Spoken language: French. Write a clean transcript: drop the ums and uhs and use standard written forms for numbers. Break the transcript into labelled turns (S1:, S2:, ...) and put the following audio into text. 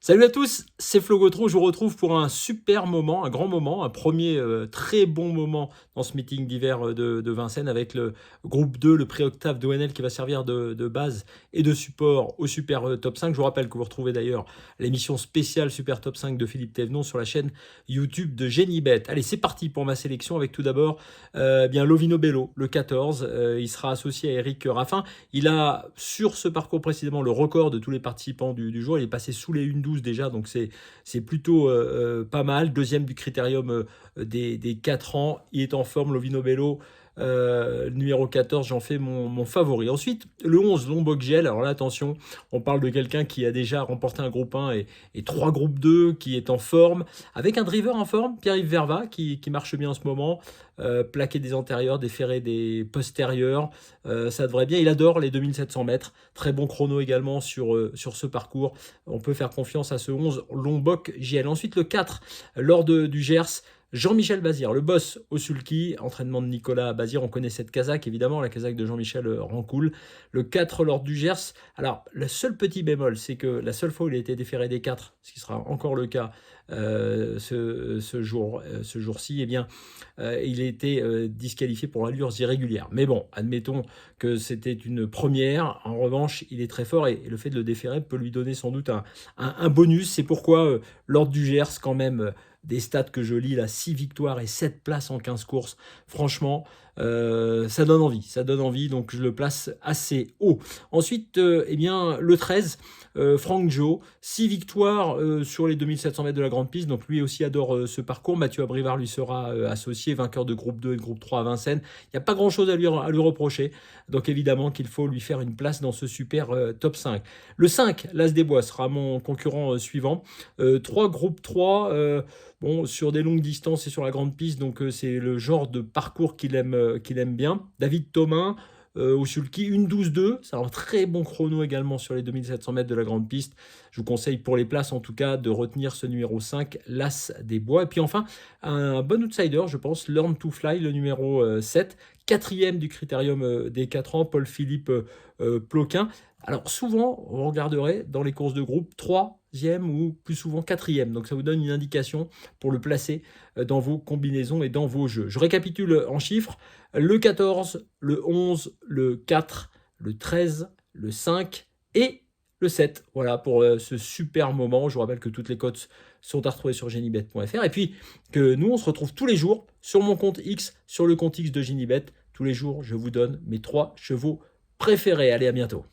S1: Salut à tous, c'est Flo Gautreau. Je vous retrouve pour un super moment, un grand moment, un premier très bon moment dans ce meeting d'hiver de Vincennes avec le groupe 2, le prix Octave d'ONL qui va servir de base et de support au Super Top 5. Je vous rappelle que vous retrouvez d'ailleurs l'émission spéciale Super Top 5 de Philippe Thévenon sur la chaîne YouTube de Genibet. Allez, c'est parti pour ma sélection avec tout d'abord bien Lovino Bello, le 14. Il sera associé à Eric Raffin. Il a sur ce parcours précisément le record de tous les participants du jour. Il est passé sous les 1,12 déjà, donc c'est plutôt pas mal. Deuxième du critérium des 4 ans. Il est en forme, Lovino Bello. Numéro 14, j'en fais mon favori. Ensuite, le 11, Lombok Giel. Alors là, attention, on parle de quelqu'un qui a déjà remporté un groupe 1 et 3 groupes 2, qui est en forme, avec un driver en forme, Pierre-Yves Verva, qui marche bien en ce moment. Plaqué des antérieurs, des ferrés des postérieurs, ça devrait bien. Il adore les 2700 mètres. Très bon chrono également sur ce parcours. On peut faire confiance à ce 11 Lombok JL. Ensuite, le 4, lors du Gers, Jean-Michel Bazir, le boss au sulky, entraînement de Nicolas Bazir. On connaît cette casaque, évidemment, la casaque de Jean-Michel Rancoul. Le 4 lors du Gers. Alors, le seul petit bémol, c'est que la seule fois où il a été déféré des 4, ce qui sera encore le cas ce jour-ci, eh bien, il a été disqualifié pour allures irrégulières. Mais bon, admettons que c'était une première. En revanche, il est très fort et le fait de le déférer peut lui donner sans doute un bonus. C'est pourquoi, lors du Gers, quand même, des stats que je lis, là, 6 victoires et 7 places en 15 courses. Franchement, ça donne envie. Ça donne envie, donc je le place assez haut. Ensuite, eh bien, le 13, Franck Jo, 6 victoires sur les 2700 mètres de la grande piste. Donc lui aussi adore ce parcours. Mathieu Abrivard lui sera associé, vainqueur de groupe 2 et de groupe 3 à Vincennes. Il n'y a pas grand-chose à lui reprocher. Donc évidemment qu'il faut lui faire une place dans ce super top 5. Le 5, l'As des Bois, sera mon concurrent suivant. 3 groupe 3, bon, sur des longues distances et sur la grande piste. Donc c'est le genre de parcours qu'il aime bien. David Thomain, au sulky, une 12-2, c'est un très bon chrono également sur les 2700 mètres de la grande piste. Je vous conseille pour les places en tout cas de retenir ce numéro 5, l'As des Bois. Et puis enfin, un bon outsider, je pense, Learn to Fly, le numéro 7, quatrième du critérium des 4 ans, Paul-Philippe Ploquin. Alors souvent, vous regarderez dans les courses de groupe, 3e ou plus souvent 4e. Donc ça vous donne une indication pour le placer dans vos combinaisons et dans vos jeux. Je récapitule en chiffres. Le 14, le 11, le 4, le 13, le 5 et le 7. Voilà pour ce super moment. Je vous rappelle que toutes les cotes sont à retrouver sur genibet.fr. Et puis que nous, on se retrouve tous les jours sur mon compte X, sur le compte X de Genibet. Tous les jours, je vous donne mes 3 chevaux préférés. Allez, à bientôt.